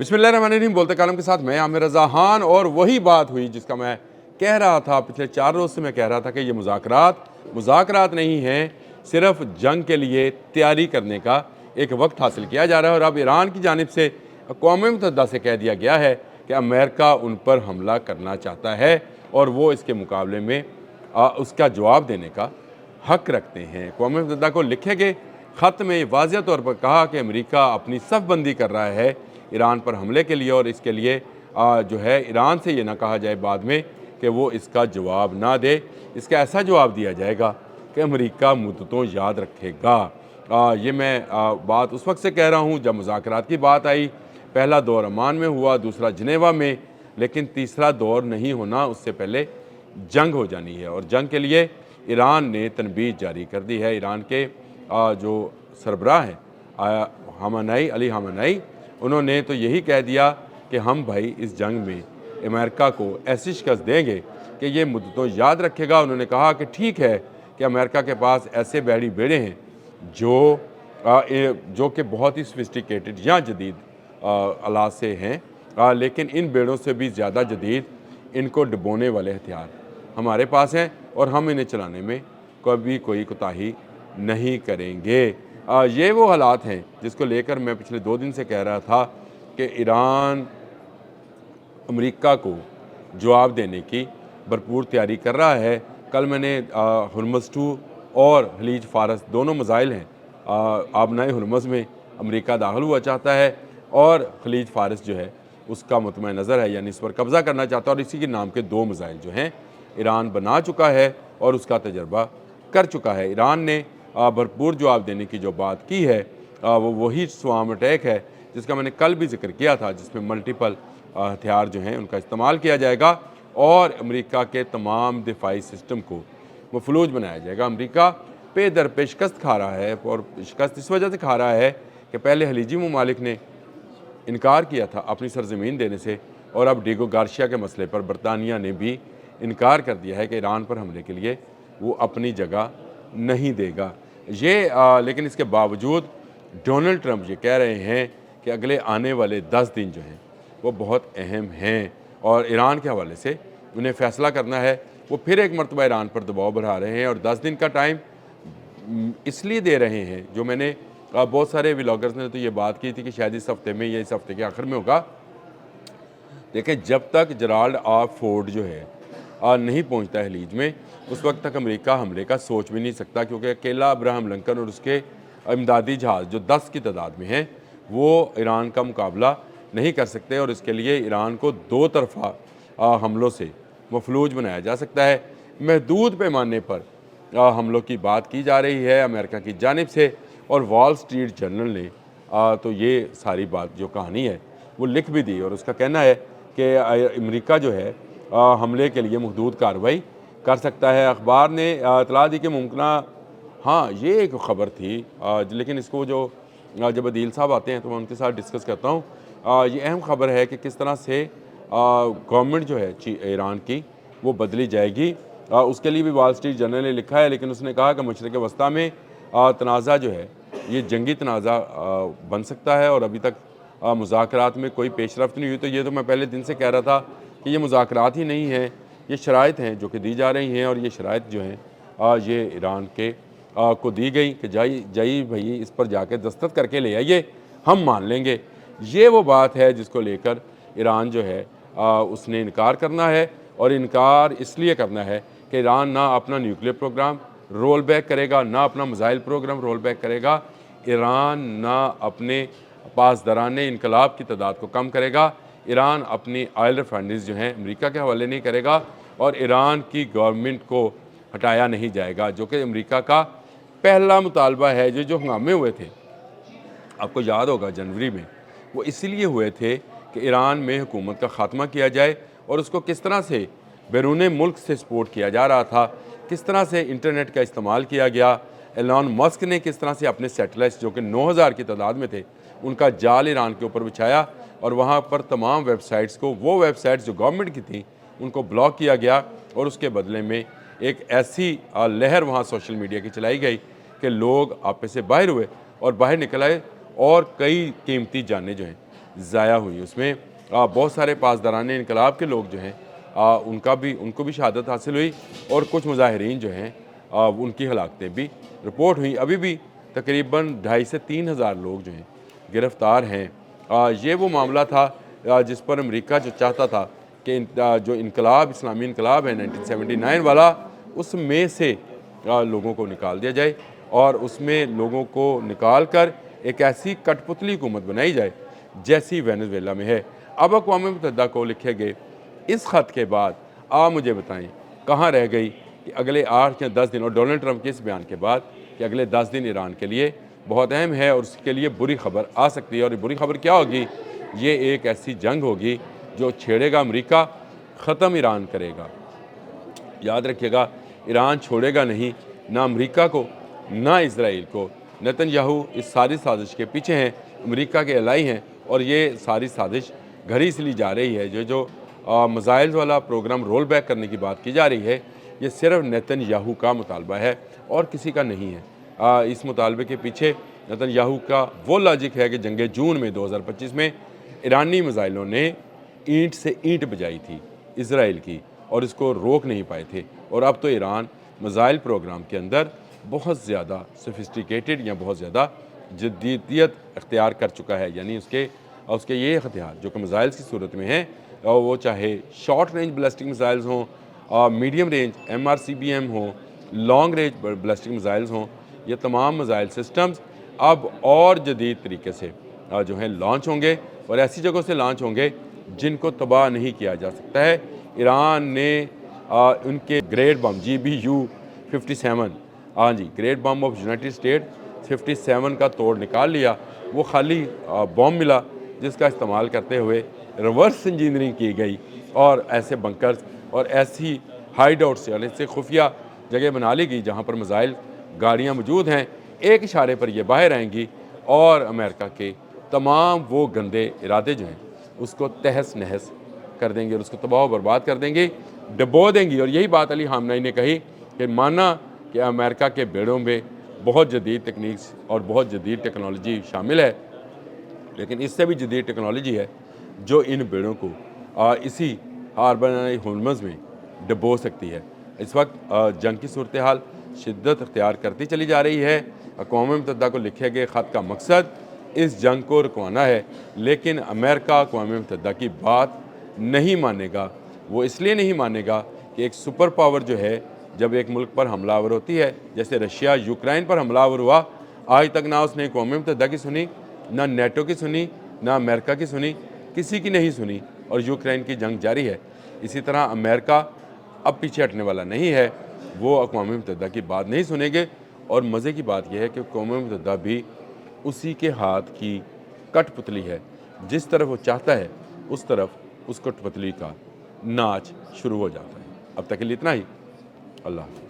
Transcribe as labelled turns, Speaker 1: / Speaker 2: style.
Speaker 1: बिस्मिल्लाहिर्रहमानिर्रहीम। बोलते कालम के साथ मैं आमिर रज़ा खान। और वही बात हुई जिसका मैं कह रहा था पिछले 4 रोज़ से। मैं कह रहा था कि ये मुज़ाकरात नहीं हैं, सिर्फ जंग के लिए तैयारी करने का एक वक्त हासिल किया जा रहा है। और अब ईरान की जानिब से अक़वाम मुत्तहिदा से कह दिया गया है कि अमेरिका उन पर हमला करना चाहता है और वो इसके मुकाबले में उसका जवाब देने का हक़ रखते हैं। अक़वाम मुत्तहिदा को लिखे गए ख़त में वाज़ेह तौर पर कहा कि अमेरिका अपनी सफ़बंदी कर रहा है ईरान पर हमले के लिए, और इसके लिए जो है ईरान से ये ना कहा जाए बाद में कि वो इसका जवाब ना दे। इसका ऐसा जवाब दिया जाएगा कि अमेरिका मुद्दतों याद रखेगा। ये मैं बात उस वक्त से कह रहा हूँ जब मुज़ाकरात की बात आई। पहला दौर अमान में हुआ, दूसरा जिनेवा में, लेकिन तीसरा दौर नहीं होना, उससे पहले जंग हो जानी है। और जंग के लिए ईरान ने तनबीह जारी कर दी है। ईरान के जो सरबराह हैं अली ख़ामेनी, उन्होंने तो यही कह दिया कि हम भाई इस जंग में अमेरिका को ऐसी शिकस्त देंगे कि ये मुद्दतों याद रखेगा। उन्होंने कहा कि ठीक है कि अमेरिका के पास ऐसे बहरी बेड़े हैं जो कि बहुत ही सोफिस्टिकेटेड या जदीद आलात से हैं, लेकिन इन बेड़ों से भी ज़्यादा जदीद इनको डुबोने वाले हथियार हमारे पास हैं और हम इन्हें चलाने में कभी कोई कोताही नहीं करेंगे। ये वो हालात हैं जिसको लेकर मैं पिछले 2 दिन से कह रहा था कि ईरान अमेरिका को जवाब देने की भरपूर तैयारी कर रहा है। कल मैंने हुर्मुज़ 2 और खलीज फ़ारस दोनों मिसाइल हैं, आबनाए हुर्मुज़ में अमेरिका दाखिल हुआ चाहता है और खलीज फ़ारस जो है उसका मुतमईन नज़र है, यानी इस पर कब्ज़ा करना चाहता है। और इसी के नाम के 2 मिसाइल जो हैं ईरान बना चुका है और उसका तजर्बा कर चुका है। ईरान ने भरपूर जवाब देने की जो बात की है वो वही स्वाम अटैक है जिसका मैंने कल भी जिक्र किया था, जिसमें मल्टीपल हथियार जो हैं उनका इस्तेमाल किया जाएगा और अमेरिका के तमाम दिफाई सिस्टम को मफलूज बनाया जाएगा। अमेरिका पे दर पे शिकस्त खा रहा है, और शिकस्त इस वजह से खा रहा है कि पहले खलीजी ममालिक ने इनकार किया था अपनी सरजमीन देने से, और अब डिगो गार्शिया के मसले पर बरतानिया ने भी इनकार कर दिया है कि ईरान पर हमले के लिए वो अपनी जगह नहीं देगा। लेकिन इसके बावजूद डोनाल्ड ट्रंप ये कह रहे हैं कि अगले आने वाले 10 दिन जो हैं वो बहुत अहम हैं और ईरान के हवाले से उन्हें फ़ैसला करना है। वो फिर एक मरतबा ईरान पर दबाव बढ़ा रहे हैं और 10 दिन का टाइम इसलिए दे रहे हैं, जो मैंने बहुत सारे व्लॉगर्स ने तो ये बात की थी कि शायद इस हफ्ते में या इस हफ्ते के आखिर में होगा। देखिए, जब तक जेराल्ड फोर्ड जो है नहीं पहुंचता है खलीज में, उस वक्त तक अमेरिका हमले का सोच भी नहीं सकता, क्योंकि अकेला अब्राहम लिंकन और उसके इमदादी जहाज़ जो 10 की तादाद में हैं वो ईरान का मुकाबला नहीं कर सकते। और इसके लिए ईरान को 2 तरफ़ा हमलों से मफलूज बनाया जा सकता है। महदूद पैमाने पर हमलों की बात की जा रही है अमेरिका की जानिब से, और वॉल स्ट्रीट जर्नल ने तो ये सारी बात जो कहानी है वो लिख भी दी, और उसका कहना है कि अमेरिका जो है हमले के लिए महदूद कार्रवाई कर सकता है। अखबार ने इतला दी कि मुमकिना, हाँ ये एक ख़बर थी, लेकिन इसको जब अदील साहब आते हैं तो मैं उनके साथ डिस्कस करता हूँ। ये अहम ख़बर है कि किस तरह से गवर्नमेंट जो है ईरान की वो बदली जाएगी। उसके लिए भी वॉल स्ट्रीट जर्नल ने लिखा है, लेकिन उसने कहा कि मशरिक़ वस्ता में तनाज़ा जो है ये जंगी तनाज़ा बन सकता है, और अभी तक मुज़ाकरात में कोई पेशरफ्त नहीं हुई। तो ये तो मैं पहले दिन से कह रहा था कि ये मुज़ाकरात ही नहीं है, ये शराइत हैं जो कि दी जा रही हैं, और ये शराइत जो हैं ये ईरान के को दी गई कि जाइए भाई इस पर जाके दस्तखत करके ले आइए, हम मान लेंगे। ये वो बात है जिसको लेकर ईरान जो है उसने इनकार करना है, और इनकार इसलिए करना है कि ईरान ना अपना न्यूक्लियर प्रोग्राम रोल बैक करेगा, ना अपना मिसाइल प्रोग्राम रोल बैक करेगा। ईरान ना अपने पासदाराने इनकलाब की तादाद को कम करेगा। ईरान अपनी ऑयल रिफाइनरीज जो हैं अमेरिका के हवाले नहीं करेगा, और ईरान की गवर्नमेंट को हटाया नहीं जाएगा, जो कि अमेरिका का पहला मुतालबा है। जो हंगामे हुए थे, आपको याद होगा जनवरी में, वो इसीलिए हुए थे कि ईरान में हुकूमत का ख़ात्मा किया जाए, और उसको किस तरह से बैरून मुल्क से सपोर्ट किया जा रहा था, किस तरह से इंटरनेट का इस्तेमाल किया गया। एलन मस्क ने किस तरह से अपने सैटेलाइट्स जो कि 9000 की तादाद में थे उनका जाल ईरान के ऊपर बिछाया, और वहाँ पर तमाम वेबसाइट्स को, वो वेबसाइट्स जो गवर्नमेंट की थी, उनको ब्लॉक किया गया, और उसके बदले में एक ऐसी लहर वहाँ सोशल मीडिया की चलाई गई कि लोग आपे से बाहर हुए और बाहर निकल आए, और कई कीमती जानें जो हैं ضائع ہوئی। اس میں بہت سارے پاسداران انقلاب کے لوگ جو ہیں ان کو بھی شہادت حاصل ہوئی، اور کچھ مظاہرین جو ہیں ان کی ہلاکتیں بھی رپورٹ ہوئیں۔ ابھی بھی تقریباً 2,500 سے 3,000 لوگ جو ہیں گرفتار ہیں۔ یہ وہ معاملہ تھا جس پر امریکہ جو چاہتا تھا کہ جو انقلاب، اسلامی انقلاب ہے 1979 والا، اس میں سے لوگوں کو نکال دیا جائے، اور اس میں لوگوں کو نکال کر ایک ایسی کٹ پتلی حکومت بنائی جائے جیسی وینزویلا میں ہے۔ اب اقوام متحدہ کو لکھے گئے اس خط کے بعد آپ مجھے بتائیں کہاں رہ گئی کہ اگلے 8 یا 10 دن، اور ڈونلڈ ٹرمپ کے اس بیان کے بعد کہ اگلے 10 دن ایران کے لیے بہت اہم ہے اور اس کے لیے بری خبر آ سکتی ہے۔ اور بری خبر کیا ہوگی؟ یہ ایک ایسی جنگ ہوگی جو چھیڑے گا امریکہ، ختم ایران کرے گا۔ یاد رکھیے گا، ایران چھوڑے گا نہیں، نہ امریکہ کو نہ اسرائیل کو۔ نیتن یاہو اس ساری سازش کے پیچھے ہیں، امریکہ کے الائی ہیں، اور یہ ساری سازش گھڑی سے لی جا رہی ہے۔ جو میزائلز والا پروگرام رول بیک کرنے کی بات کی جا رہی ہے، یہ صرف نیتن یاہو کا مطالبہ ہے اور کسی کا نہیں ہے۔ اس مطالبے کے پیچھے نیتن یاہو کا وہ لاجک ہے کہ جنگ جون میں 2025 میں ایرانی میزائلوں نے اینٹ سے اینٹ بجائی تھی اسرائیل کی، اور اس کو روک نہیں پائے تھے، اور اب تو ایران میزائل پروگرام کے اندر بہت زیادہ سوفسٹیکیٹڈ یا بہت زیادہ جدیت اختیار کر چکا ہے۔ یعنی اس کے یہ ہتھیار جو کہ میزائلز کی صورت میں ہیں، وہ چاہے شارٹ رینج بلسٹک میزائلز ہوں، میڈیم رینج MRCBM ہوں، لانگ رینج بلسٹک میزائلز ہوں، یہ تمام میزائل سسٹمز اب اور جدید طریقے سے جو ہیں لانچ ہوں گے، اور ایسی جگہوں سے لانچ ہوں گے جن کو تباہ نہیں کیا جا سکتا ہے۔ ایران نے ان کے great bomb GBU-57 great bomb of United state 57 کا توڑ نکال لیا۔ وہ خالی بم ملا جس کا استعمال کرتے ہوئے ریورس انجینئرنگ کی گئی، اور ایسے بنکرز اور ایسی ہائیڈ آؤٹس یعنی سے خفیہ جگہ بنا لی گئی جہاں پر میزائل گاڑیاں موجود ہیں، ایک اشارے پر یہ باہر آئیں گی، اور امریکہ کے تمام وہ گندے ارادے جو ہیں اس کو تہس نہس کر دیں گے، اور اس کو تباہ و برباد کر دیں گے، ڈبو دیں گی۔ اور یہی بات علی خامنہ ای نے کہی کہ مانا کہ امریکہ کے بیڑوں میں بہت جدید ٹیکنیکس اور بہت جدید ٹیکنالوجی شامل ہے، لیکن اس سے بھی جدید ٹیکنالوجی ہے جو ان بیڑوں کو اسی ہاربن ہولمز میں ڈبو سکتی ہے۔ اس وقت جنگ کی صورتحال شدت اختیار کرتی چلی جا رہی ہے۔ اقوام متحدہ کو لکھے گئے خط کا مقصد اس جنگ کو رکوانا ہے، لیکن امریکہ اقوام متحدہ کی بات نہیں مانے گا۔ وہ اس لیے نہیں مانے گا کہ ایک سپر پاور جو ہے جب ایک ملک پر حملہ آور ہوتی ہے، جیسے رشیا یوکرائن پر حملہ آور ہوا، آج تک نہ اس نے اقوام متحدہ کی سنی، نہ نیٹو کی سنی، نہ امریکہ کی سنی، کسی کی نہیں سنی، اور یوکرائن کی جنگ جاری ہے۔ اسی طرح امریکہ اب پیچھے ہٹنے والا نہیں ہے، وہ اقوام متحدہ کی بات نہیں سنیں گے۔ اور مزے کی بات یہ ہے کہ اقوام متحدہ بھی اسی کے ہاتھ کی کٹ پتلی ہے، جس طرف وہ چاہتا ہے اس طرف اس کٹ پتلی کا ناچ شروع ہو جاتا ہے۔ اب تک کے لیے اتنا ہی، اللہ حافظ۔